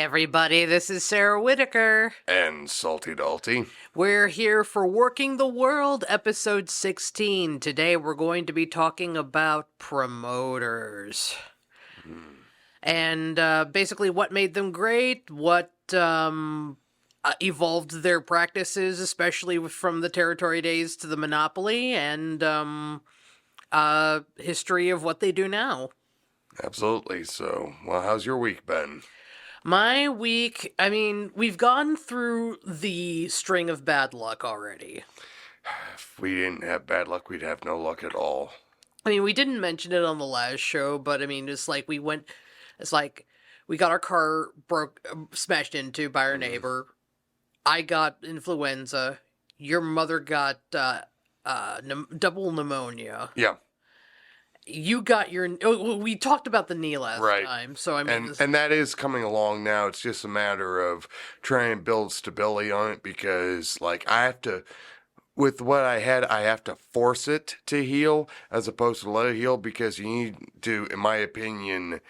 everybody, this is Sarah Whitaker. And Salty Dalty. We're here for Working the World, episode 16. Today we're going to be talking about promoters. And basically what made them great, what evolved their practices, especially from the territory days to the monopoly, and history of what they do now. Absolutely. So, well, how's your week been? My week, I mean, we've gone through the string of bad luck already. If we didn't have bad luck, we'd have no luck at all. I mean, we didn't mention it on the last show, but I mean, it's like we got our car smashed into by our neighbor. I got influenza. Your mother got double pneumonia. Yeah. You got we talked about the knee last time, so I mean... And that is coming along now. It's just a matter of trying to build stability on it because, like, I have to... With what I had, I have to force it to heal as opposed to let it heal because you need to, in my opinion...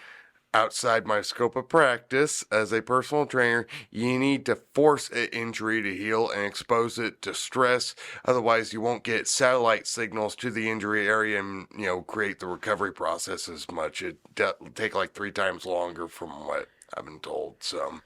outside my scope of practice as a personal trainer, you need to force an injury to heal and expose it to stress. Otherwise, you won't get satellite signals to the injury area and, create the recovery process as much. It'll take like 3 times longer from what I've been told. So,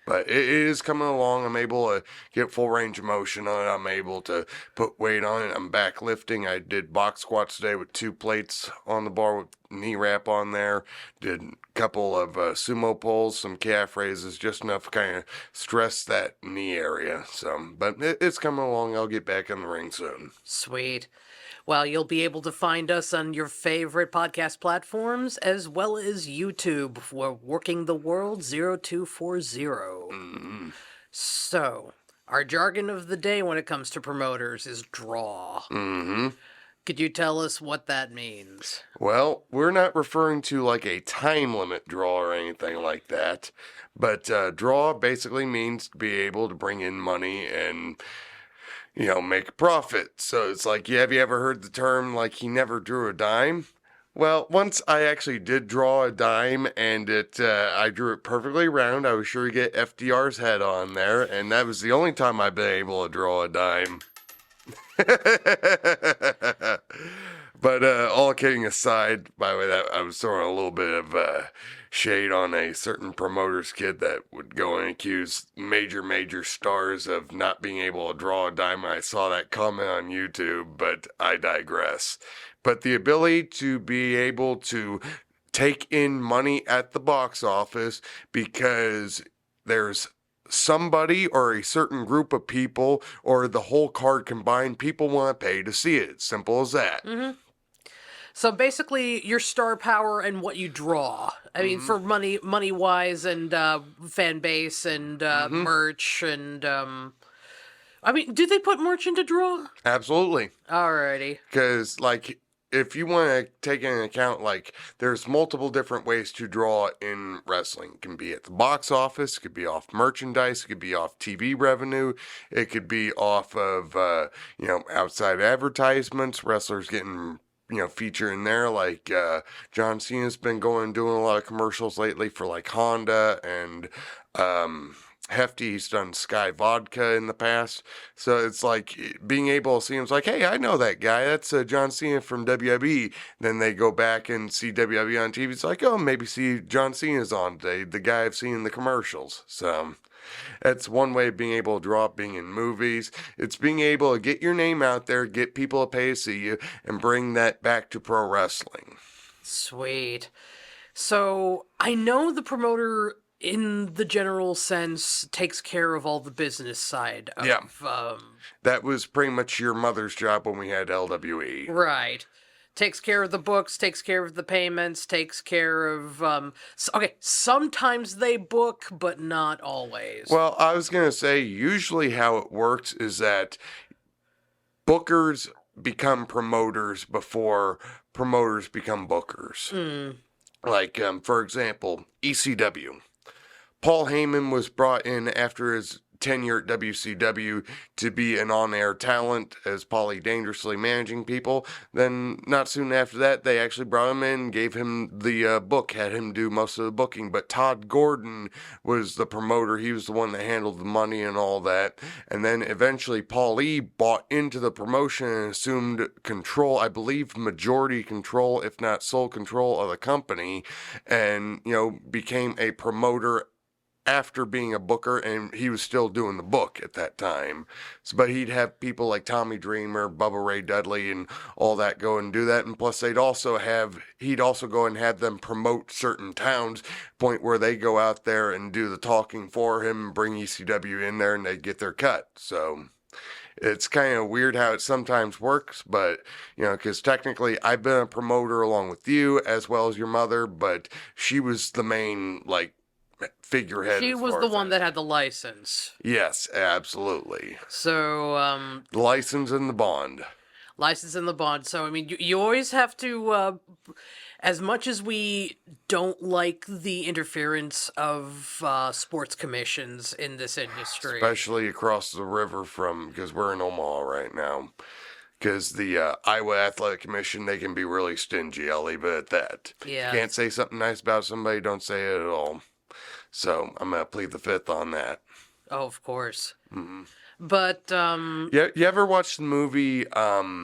but it is coming along. I'm able to get full range of motion on it. I'm able to put weight on it. I'm back lifting. I did box squats today with 2 plates on the bar with knee wrap on there. Did a couple of sumo pulls, some calf raises, just enough to kind of stress that knee area. So, but it's coming along. I'll get back in the ring soon. Sweet. Well, you'll be able to find us on your favorite podcast platforms as well as YouTube for Working the World 0240. Mm-hmm. So, our jargon of the day when it comes to promoters is draw. Mm-hmm. Could you tell us what that means? Well, we're not referring to like a time limit draw or anything like that, but draw basically means to be able to bring in money and, make a profit. So it's like, have you ever heard the term like he never drew a dime? Well, once I actually did draw a dime and I drew it perfectly round. I was sure to get FDR's head on there, and that was the only time I've been able to draw a dime. But all kidding aside, by the way, that I was throwing a little bit of shade on a certain promoter's kid that would go and accuse major stars of not being able to draw a dime. I saw that comment on YouTube, but I digress. But the ability to be able to take in money at the box office because there's somebody or a certain group of people or the whole card combined, people want to pay to see it. Simple as that. Mm-hmm. So basically, your star power and what you draw. I mean, for money-wise and fan base and merch and... I mean, do they put merch into draw? Absolutely. Alrighty. Because, like... If you want to take into account, like, there's multiple different ways to draw in wrestling. It can be at the box office, it could be off merchandise, it could be off TV revenue, it could be off of, outside advertisements, wrestlers getting, featured in there. Like, John Cena's been doing a lot of commercials lately for, like, Honda and, Hefty. He's done Sky Vodka in the past. So it's like being able to see him. It's like, hey, I know that guy. That's John Cena from WWE. Then they go back and see WWE on TV. It's like, oh, maybe see John Cena's on today, the guy I've seen in the commercials. So that's one way of being able to draw up being in movies. It's being able to get your name out there, get people to pay to see you, and bring that back to pro wrestling. Sweet. So I know the promoter, in the general sense, takes care of all the business side of... Yeah. That was pretty much your mother's job when we had LWE. Right. Takes care of the books, takes care of the payments, takes care of... sometimes they book, but not always. Well, I was going to say, usually how it works is that bookers become promoters before promoters become bookers. Like, for example, ECW. Paul Heyman was brought in after his tenure at WCW to be an on-air talent as Paulie Dangerously managing people. Then not soon after that, they actually brought him in, gave him the book, had him do most of the booking. But Todd Gordon was the promoter. He was the one that handled the money and all that. And then eventually Paulie bought into the promotion and assumed control, I believe majority control, if not sole control of the company, and, became a promoter after being a booker, and he was still doing the book at that time. But he'd have people like Tommy Dreamer, Bubba Ray Dudley, and all that go and do that. And plus, he'd also go and have them promote certain towns, point where they go out there and do the talking for him, bring ECW in there, and they get their cut. So it's kind of weird how it sometimes works, but, because technically I've been a promoter along with you as well as your mother, but she was the main, figurehead. She was the one that had the license. Yes, absolutely. So, the license and the bond. License and the bond. So, I mean, you always have to, as much as we don't like the interference of sports commissions in this industry. Especially across the river because we're in Omaha right now. Because the Iowa Athletic Commission, they can be really stingy. I'll leave it at that. Yeah. Can't say something nice about somebody, don't say it at all. So I'm going to plead the fifth on that. Oh, of course. Mm-hmm. But, You ever watched the movie, what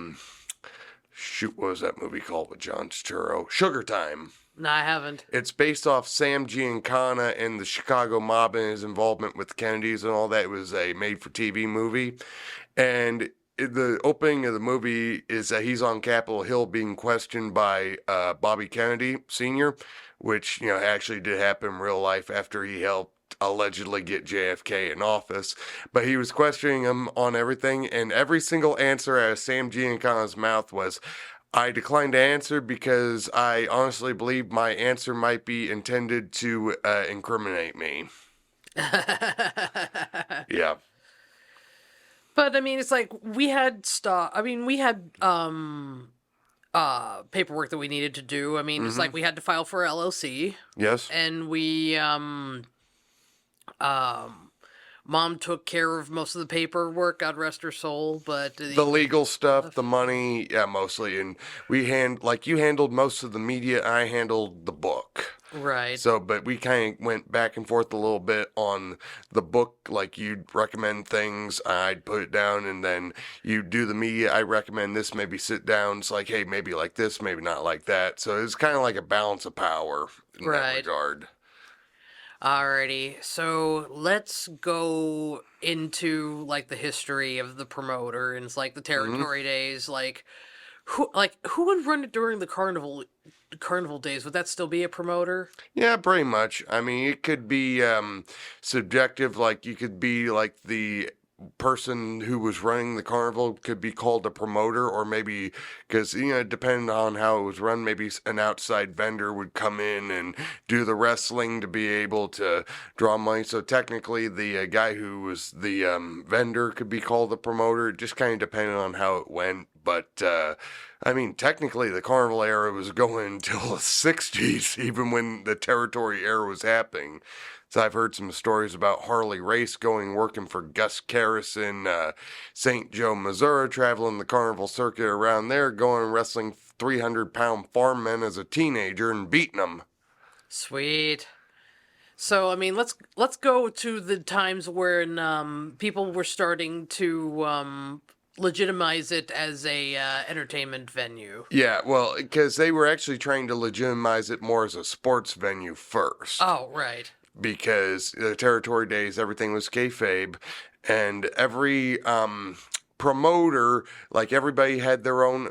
was that movie called with John Turturro? Sugar Time. No, I haven't. It's based off Sam Giancana and the Chicago mob and his involvement with the Kennedys and all that. It was a made-for-TV movie. And the opening of the movie is that he's on Capitol Hill being questioned by Bobby Kennedy Sr., which, actually did happen in real life after he helped allegedly get JFK in office. But he was questioning him on everything, and every single answer out of Sam Giancana's mouth was, I declined to answer because I honestly believe my answer might be intended to incriminate me. Yeah. But, I mean, it's like, we had paperwork that we needed to do. I mean, It's like we had to file for LLC. Yes. And we, Mom took care of most of the paperwork, God rest her soul, but... The legal stuff, the money, yeah, mostly. And you handled most of the media, I handled the book. Right. So, but we kind of went back and forth a little bit on the book. Like, you'd recommend things, I'd put it down, and then you do the media. I recommend this, maybe sit down. It's like, hey, maybe like this, maybe not like that. So it's kind of like a balance of power in that regard. Alrighty, so let's go into, the history of the promoter, and it's, the territory days, who would run it during the carnival days? Would that still be a promoter? Yeah, pretty much. I mean, it could be subjective. You could be the person who was running the carnival could be called a promoter, or maybe, because depending on how it was run, maybe an outside vendor would come in and do the wrestling to be able to draw money. So technically the guy who was the vendor could be called the promoter. It just kind of depended on how it went. But technically the carnival era was going until the 60s, even when the territory era was happening. So I've heard some stories about Harley Race working for Gus Karras in St. Joe, Missouri, traveling the carnival circuit around there, going and wrestling 300-pound farm men as a teenager and beating them. Sweet. So, let's go to the times when people were starting to legitimize it as a entertainment venue. Yeah, well, because they were actually trying to legitimize it more as a sports venue first. Oh, right. Because the territory days, everything was kayfabe, and every promoter, everybody had their own,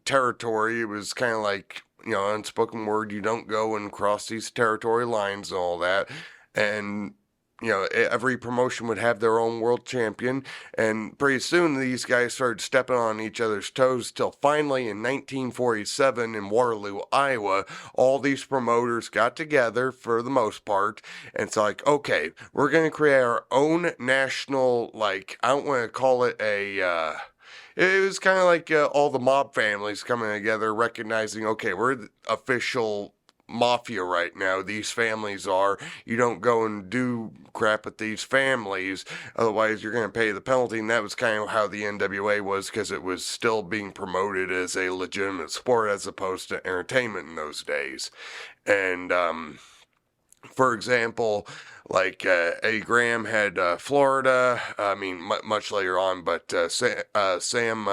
territory. It was kind of like, unspoken word, you don't go and cross these territory lines and all that. And every promotion would have their own world champion, and pretty soon these guys started stepping on each other's toes, till finally in 1947 in Waterloo, Iowa, all these promoters got together for the most part, and it's like, okay, we're going to create our own national, I don't want to call it a... It was kind of like all the mob families coming together, recognizing, okay, we're the official mafia right now. These families are. You don't go and do crap with these families, otherwise you're going to pay the penalty. And that was kind of how the NWA was, because it was still being promoted as a legitimate sport as opposed to entertainment in those days. And for example, like Eddie Graham had Florida. I mean, much later on, but Sam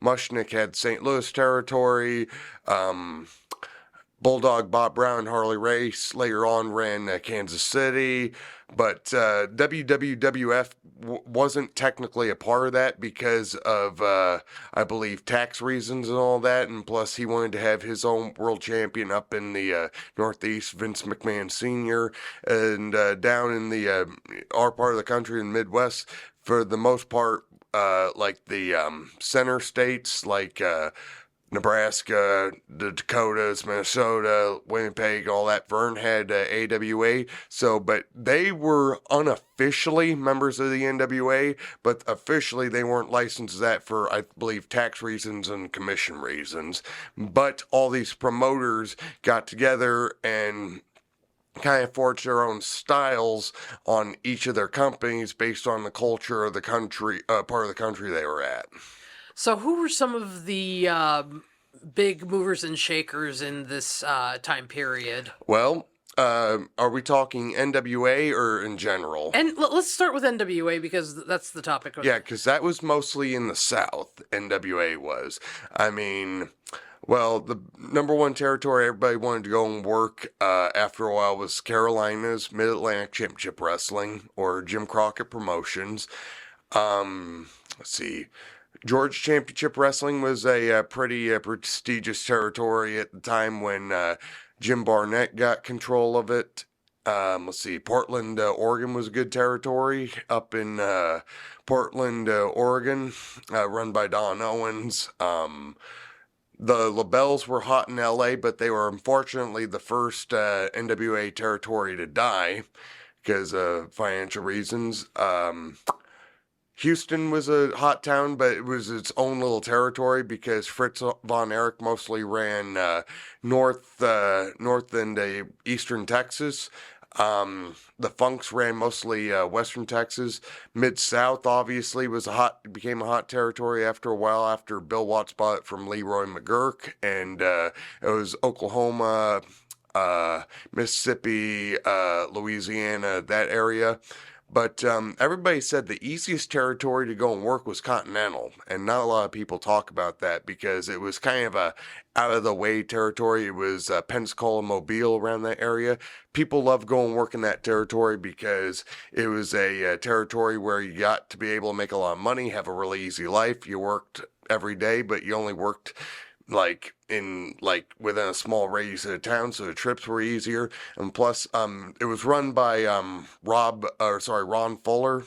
Mushnick had St. Louis territory. Bulldog Bob Brown, Harley Race later on ran Kansas City, but WWF wasn't technically a part of that because of, I believe, tax reasons and all that, and plus he wanted to have his own world champion up in the Northeast, Vince McMahon Sr., and down in the our part of the country in the Midwest, for the most part, like the center states, like Nebraska, the Dakotas, Minnesota, Winnipeg, all that. Vern had AWA. So, but they were unofficially members of the NWA, but officially they weren't licensed to that for, I believe, tax reasons and commission reasons. But all these promoters got together and kind of forged their own styles on each of their companies based on the culture of the country, part of the country they were at. So who were some of the big movers and shakers in this time period? Well, are we talking NWA or in general? And let's start with NWA because that's the topic. Yeah, because that was mostly in the South, NWA was. I mean, well, the number one territory everybody wanted to go and work after a while was Carolina's Mid-Atlantic Championship Wrestling, or Jim Crockett Promotions. Let's see. Georgia Championship Wrestling was a pretty prestigious territory at the time when Jim Barnett got control of it. Let's see, Portland, Oregon was a good territory up in Portland, Oregon, run by Don Owens. The LaBelles were hot in LA, but they were unfortunately the first NWA territory to die because of financial reasons. Houston was a hot town, but it was its own little territory because Fritz von Erich mostly ran north and eastern Texas. The Funks ran mostly western Texas. Mid-South obviously became a hot territory after a while after Bill Watts bought it from Leroy McGurk, and it was Oklahoma, Mississippi, Louisiana, that area. But everybody said the easiest territory to go and work was Continental, and not a lot of people talk about that because it was kind of a out-of-the-way territory. It was Pensacola, Mobile, around that area. People loved going and working that territory because it was a territory where you got to be able to make a lot of money, have a really easy life. You worked every day, but you only worked within a small radius of the town, so the trips were easier. And plus, it was run by Ron Fuller,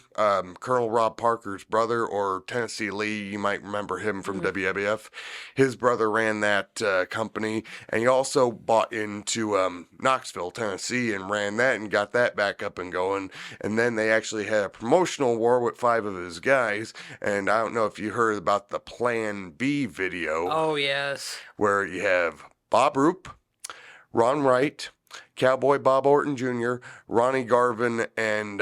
Colonel Rob Parker's brother, or Tennessee Lee. You might remember him from WWF. His brother ran that company, and he also bought into Knoxville, Tennessee, and ran that and got that back up and going. And then they actually had a promotional war with 5 of his guys. And I don't know if you heard about the Plan B video. Oh, yes. Where you have Bob Roop, Ron Wright, Cowboy Bob Orton Jr., Ronnie Garvin, and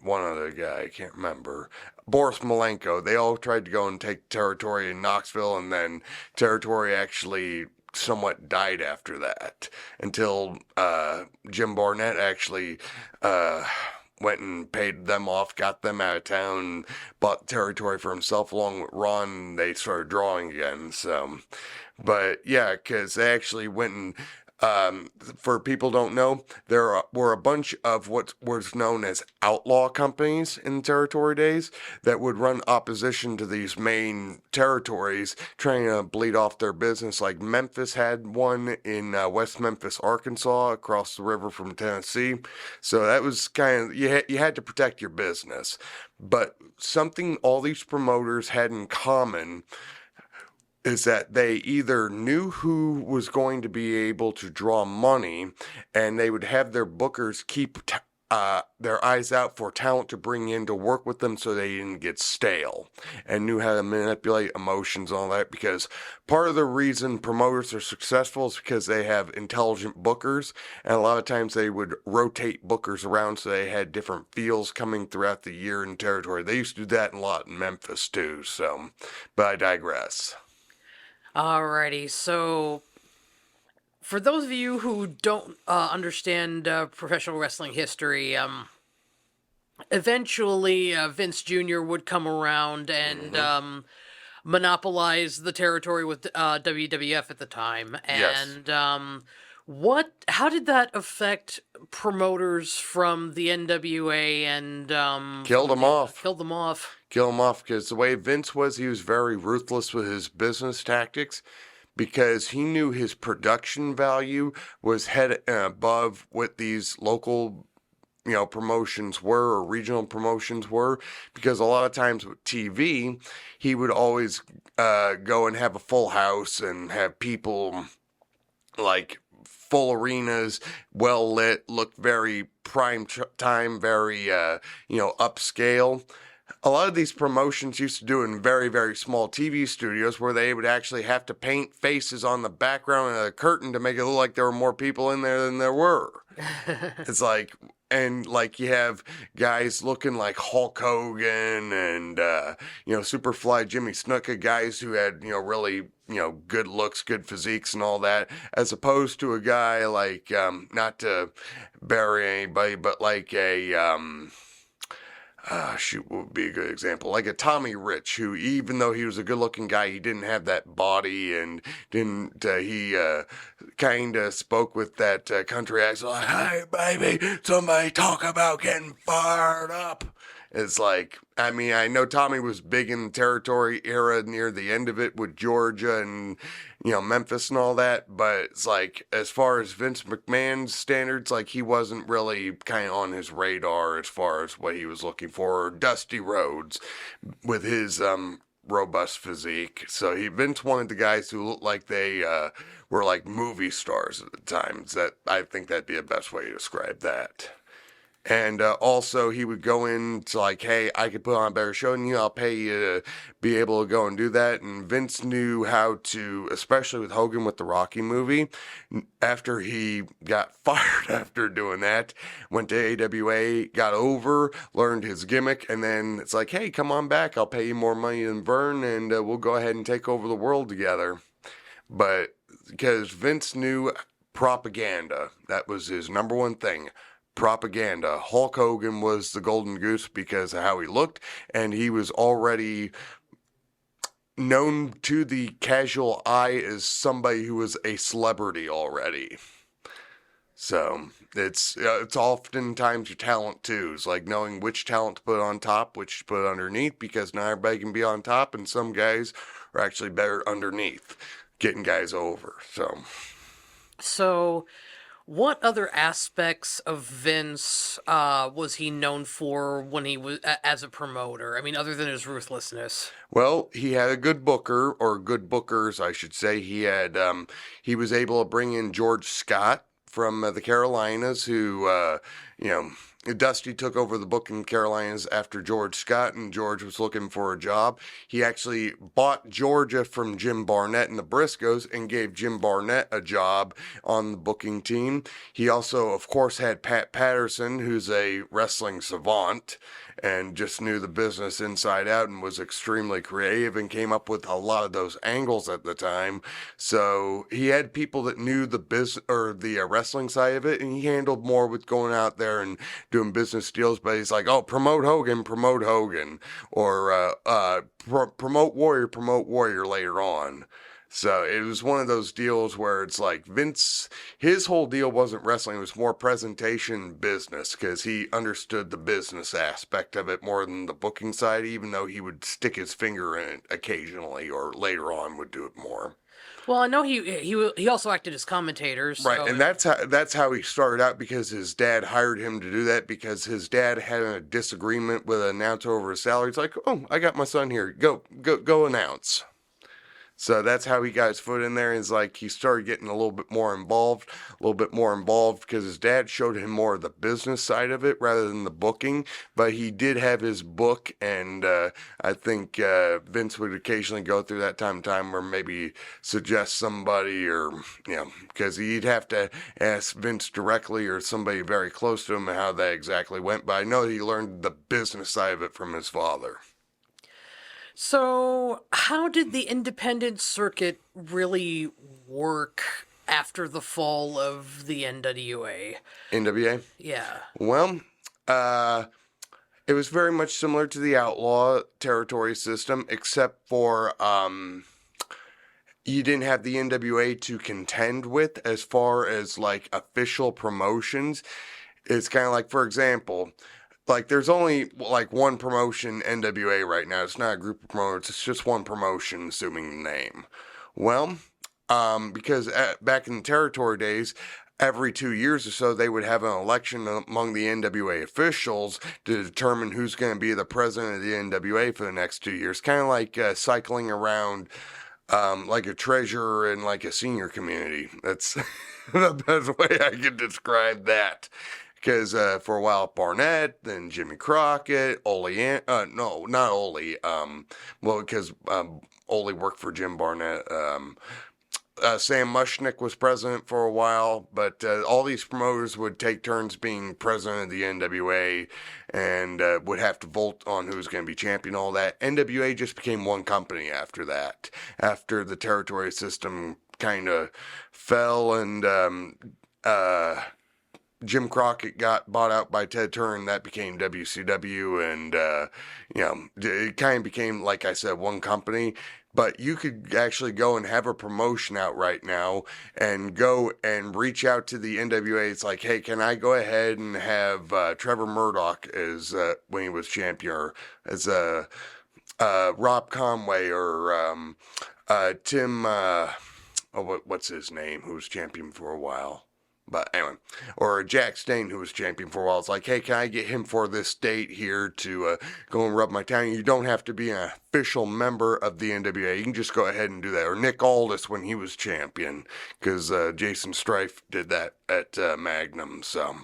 one other guy, I can't remember, Boris Malenko. They all tried to go and take territory in Knoxville, and then territory actually somewhat died after that until Jim Barnett actually went and paid them off, got them out of town, bought territory for himself along with Ron, and they started drawing again. So, but yeah, because they actually went and, for people who don't know, there were a bunch of what was known as outlaw companies in the territory days that would run opposition to these main territories, trying to bleed off their business. Like Memphis had one in West Memphis, Arkansas, across the river from Tennessee. So that was kind of, you had to protect your business. But something all these promoters had in common is that they either knew who was going to be able to draw money, and they would have their bookers keep their eyes out for talent to bring in to work with them so they didn't get stale, and knew how to manipulate emotions and all that, because part of the reason promoters are successful is because they have intelligent bookers, and a lot of times they would rotate bookers around so they had different feels coming throughout the year and territory. They used to do that a lot in Memphis too, so, but I digress. Alrighty, so for those of you who don't understand professional wrestling history, eventually Vince Jr. would come around and monopolize the territory with WWF at the time. Yes. And how did that affect promoters from the NWA and Killed them off. Killed them off. Kill him off, because the way Vince was, he was very ruthless with his business tactics, because he knew his production value was head above what these local, promotions were, or regional promotions were, because a lot of times with TV, he would always go and have a full house and have people like full arenas, well lit, look very prime time, very upscale. A lot of these promotions used to do in very, very small TV studios, where they would actually have to paint faces on the background of a curtain to make it look like there were more people in there than there were. It's like, and like you have guys looking like Hulk Hogan and, Superfly Jimmy Snuka, guys who had, really, good looks, good physiques and all that, as opposed to a guy like, not to bury anybody, but like a, what would be a good example? Like a Tommy Rich, who, even though he was a good-looking guy, he didn't have that body, and he kind of spoke with that country accent, like, "Hey, baby, somebody talk about getting fired up." It's like, I mean, I know Tommy was big in the territory era near the end of it with Georgia and, Memphis and all that, but it's like, as far as Vince McMahon's standards, like, he wasn't really kind of on his radar as far as what he was looking for. Or Dusty Rhodes with his robust physique. So Vince wanted the guys who looked like they were like movie stars at the time. I think that'd be the best way to describe that. And also, he would go into like, "Hey, I could put on a better show than you. I'll pay you to be able to go and do that." And Vince knew how to, especially with Hogan with the Rocky movie, after he got fired after doing that, went to AWA, got over, learned his gimmick, and then it's like, "Hey, come on back. I'll pay you more money than Vern, and we'll go ahead and take over the world together." But because Vince knew propaganda, that was his number one thing. Propaganda. Hulk Hogan was the golden goose because of how he looked, and he was already known to the casual eye as somebody who was a celebrity already. So it's oftentimes your talent too. It's like knowing which talent to put on top, which to put underneath, because not everybody can be on top, and some guys are actually better underneath, getting guys over. So, what other aspects of Vince was he known for when he was as a promoter? I mean, other than his ruthlessness. Well, he had a good booker, or good bookers, I should say. He was able to bring in George Scott from the Carolinas, who, Dusty took over the booking in Carolinas after George Scott, and George was looking for a job. He actually bought Georgia from Jim Barnett and the Briscoes and gave Jim Barnett a job on the booking team. He also, of course, had Pat Patterson, who's a wrestling savant and just knew the business inside out and was extremely creative and came up with a lot of those angles at the time. So he had people that knew the business, or the wrestling side of it, and he handled more with going out there and doing business deals. But he's like, "Oh, promote Hogan, or promote Warrior later on." So it was one of those deals where it's like Vince, his whole deal wasn't wrestling, it was more presentation business, because he understood the business aspect of it more than the booking side, even though he would stick his finger in it occasionally, or later on would do it more. Well, I know he also acted as commentator. So. Right, and that's how he started out, because his dad hired him to do that, because his dad had a disagreement with an announcer over his salary. It's like, "Oh, I got my son here. Go announce." So that's how he got his foot in there. Is like he started getting a little bit more involved because his dad showed him more of the business side of it rather than the booking. But he did have his book, and I think Vince would occasionally go through that time to time, or maybe suggest somebody, or because he'd have to ask Vince directly or somebody very close to him how that exactly went. But I know he learned the business side of it from his father. So, how did the independent circuit really work after the fall of the NWA? NWA? Yeah. Well, uh, it was very much similar to the outlaw territory system, except for you didn't have the NWA to contend with as far as like official promotions. It's kind of like, for example, like there's only like one promotion NWA right now. It's not a group of promoters. It's just one promotion, assuming the name. Well, because back in the territory days, every 2 years or so, they would have an election among the NWA officials to determine who's going to be the president of the NWA for the next 2 years. Kind of like cycling around like a treasurer in like a senior community. That's the best way I could describe that. Because for a while, Barnett, then Jimmy Crockett, no, not Ole. Well, because Ole worked for Jim Barnett. Sam Mushnick was president for a while, but all these promoters would take turns being president of the NWA and would have to vote on who's going to be champion, all that. NWA just became one company after that, after the territory system kind of fell and Jim Crockett got bought out by Ted Turner, and that became WCW, and it kind of became, like I said, one company. But you could actually go and have a promotion out right now and go and reach out to the NWA. It's like, hey, can I go ahead and have Trevor Murdoch as when he was champion, or as Rob Conway, or Tim, what's his name, who was champion for a while? But anyway, or Jack Stain, who was champion for a while. It's like, hey, can I get him for this date here to go and rub my town? You don't have to be an official member of the NWA. You can just go ahead and do that. Or Nick Aldis when he was champion, because Jason Strife did that at Magnum. So,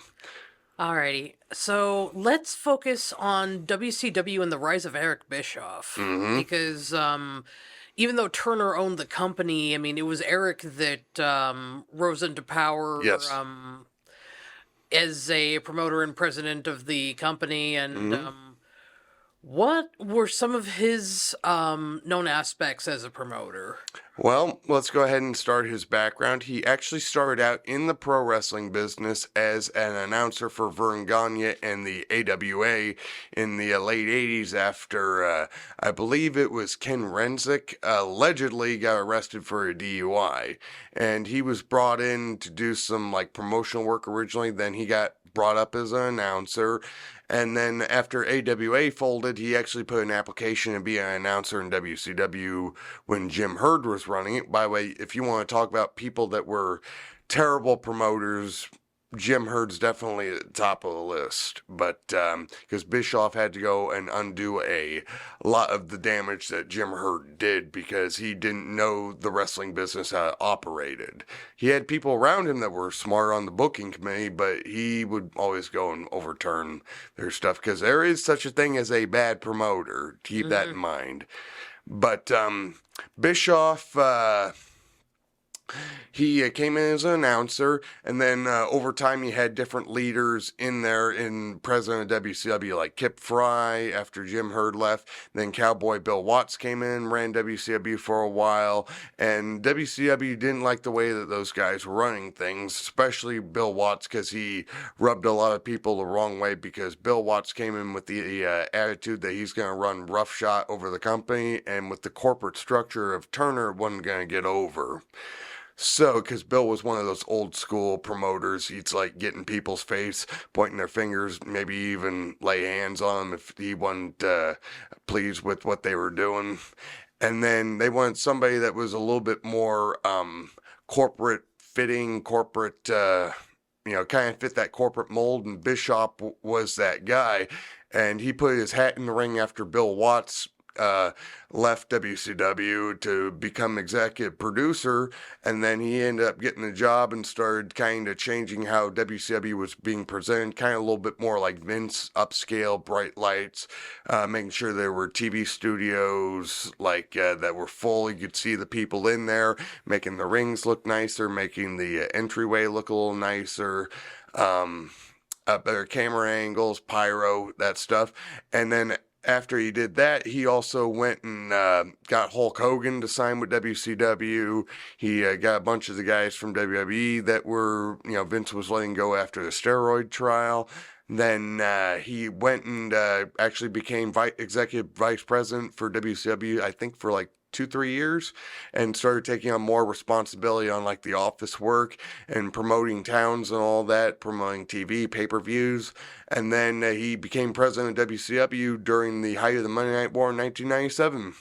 Alrighty. So, let's focus on WCW and the rise of Eric Bischoff. Because, even though Turner owned the company, I mean, it was Eric that rose into power yes. As a promoter and president of the company. And what were some of his known aspects as a promoter? Well, let's go ahead and start his background. He actually started out in the pro wrestling business as an announcer for Vern Gagne and the AWA in the late 80s after, I believe it was Ken Renzick, allegedly got arrested for a DUI. And he was brought in to do some like promotional work originally. Then he got brought up as an announcer. And then after AWA folded, he actually put an application to be an announcer in WCW when Jim Herd was running it. By the way, if you want to talk about people that were terrible promoters, Jim Herd's definitely at the top of the list. But because Bischoff had to go and undo a lot of the damage that Jim Herd did because he didn't know the wrestling business how it operated. He had people around him that were smart on the booking committee, but he would always go and overturn their stuff because there is such a thing as a bad promoter. Keep that in mind. But Bischoff... he came in as an announcer, and then over time he had different leaders in there in president of WCW, like Kip Fry after Jim Herd left. Then Cowboy Bill Watts came in, ran WCW for a while, and WCW didn't like the way that those guys were running things, especially Bill Watts, because he rubbed a lot of people the wrong way, because Bill Watts came in with the attitude that he's going to run roughshod over the company, and with the corporate structure of Turner, wasn't going to get over. So, because Bill was one of those old school promoters, he'd like get in people's face, pointing their fingers, maybe even lay hands on them if he wasn't pleased with what they were doing. And then they wanted somebody that was a little bit more corporate fitting, corporate, kind of fit that corporate mold. And Bischoff was that guy. And he put his hat in the ring after Bill Watts left WCW to become executive producer, and then he ended up getting a job and started kind of changing how WCW was being presented, kind of a little bit more like Vince, upscale, bright lights, making sure there were TV studios like that were full. You could see the people in there, making the rings look nicer, making the entryway look a little nicer. Better camera angles, pyro, that stuff. And then after he did that, he also went and got Hulk Hogan to sign with WCW. He got a bunch of the guys from WWE that were, Vince was letting go after the steroid trial. Then he went and actually became executive vice president for WCW, I think for like 2-3 years, and started taking on more responsibility on like the office work and promoting towns and all that, promoting TV, pay-per-views. And then he became president of WCW during the height of the Monday Night War in 1997.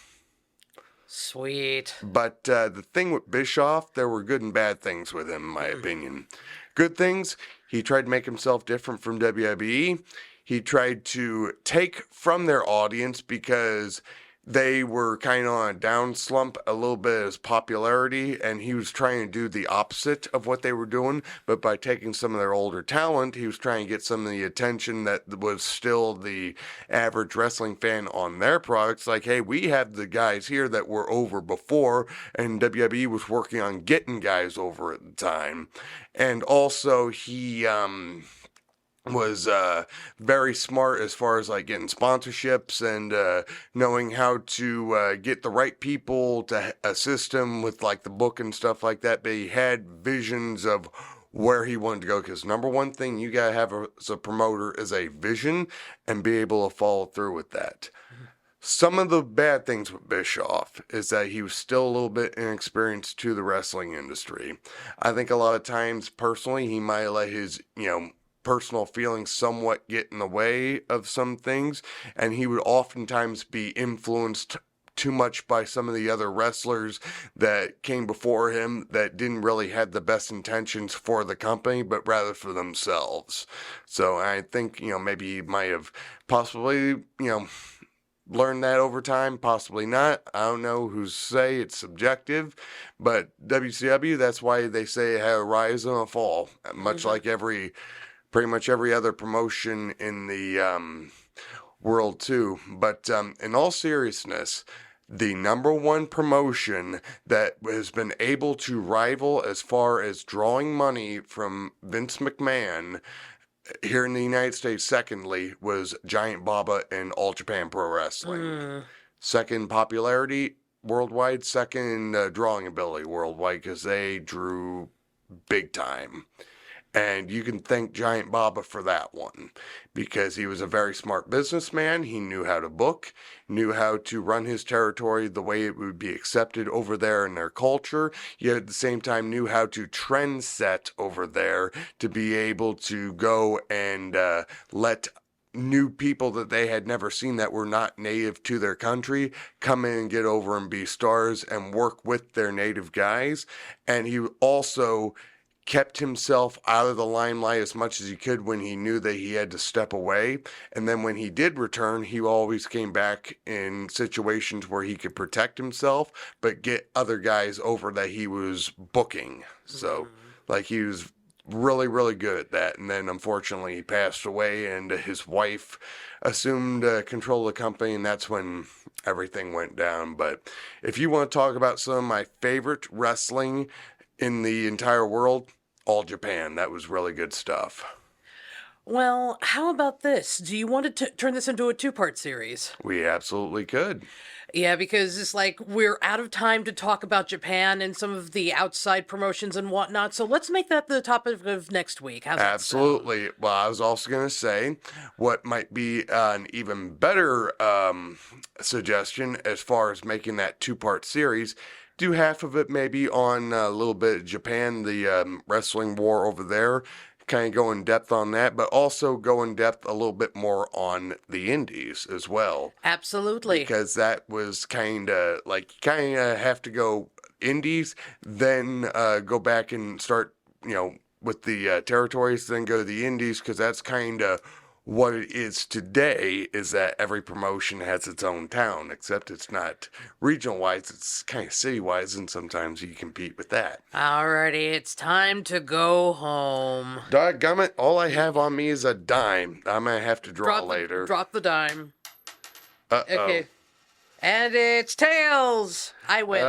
Sweet. But the thing with Bischoff, there were good and bad things with him, in my opinion. Good things, he tried to make himself different from WWE. He tried to take from their audience because they were kind of on a down slump a little bit as popularity, and he was trying to do the opposite of what they were doing. But by taking some of their older talent, he was trying to get some of the attention that was still the average wrestling fan on their products. Like, hey, we have the guys here that were over before, and WWE was working on getting guys over at the time. And also, he was very smart as far as like getting sponsorships and knowing how to get the right people to assist him with like the book and stuff like that. But he had visions of where he wanted to go, because number one thing you gotta have as a promoter is a vision and be able to follow through with that. Some of the bad things with Bischoff is that he was still a little bit inexperienced to the wrestling industry. I think a lot of times personally he might let his personal feelings somewhat get in the way of some things, and he would oftentimes be influenced too much by some of the other wrestlers that came before him that didn't really have the best intentions for the company, but rather for themselves. So I think, maybe he might have possibly, learned that over time, possibly not. I don't know who's to say, it's subjective, but WCW, that's why they say it had a rise and a fall, much like pretty much every other promotion in the world too. But in all seriousness, the number one promotion that has been able to rival as far as drawing money from Vince McMahon here in the United States, secondly, was Giant Baba and All Japan Pro Wrestling. Second popularity worldwide, second drawing ability worldwide, because they drew big time. And you can thank Giant Baba for that one, because he was a very smart businessman. He knew how to book, knew how to run his territory the way it would be accepted over there in their culture. Yet at the same time knew how to trend set over there to be able to go and let new people that they had never seen that were not native to their country come in and get over and be stars and work with their native guys. And he also kept himself out of the limelight as much as he could when he knew that he had to step away. And then when he did return, he always came back in situations where he could protect himself, but get other guys over that he was booking. So, like, he was really, really good at that. And then, unfortunately, he passed away, and his wife assumed control of the company, and that's when everything went down. But if you want to talk about some of my favorite wrestling in the entire world, All Japan. That was really good stuff. Well, how about this? Do you want to turn this into a 2-part series? We absolutely could. Yeah, because it's like we're out of time to talk about Japan and some of the outside promotions and whatnot, so let's make that the topic of next week. How's Absolutely. That sound? Well, I was also going to say what might be an even better suggestion as far as making that 2-part series. Do half of it maybe on a little bit of Japan, the wrestling war over there, kind of go in depth on that, but also go in depth a little bit more on the indies as well. Absolutely. Because that was kind of have to go indies, then go back and start, with the territories, then go to the indies, because that's kind of what it is today is that every promotion has its own town, except it's not regional wise, it's kind of city wise, and sometimes you compete with that. Alrighty, it's time to go home. Doggone it, all I have on me is a dime. I'm gonna have to draw later. Drop the dime. Uh-oh. Okay. And it's tails! I win.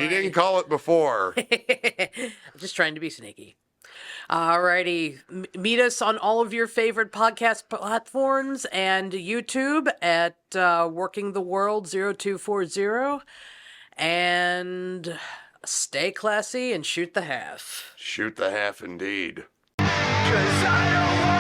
You didn't call it before. I'm just trying to be sneaky. Alrighty. Meet us on all of your favorite podcast platforms and YouTube at Working the World 0240. And stay classy and shoot the half. Shoot the half indeed. 'Cause I don't want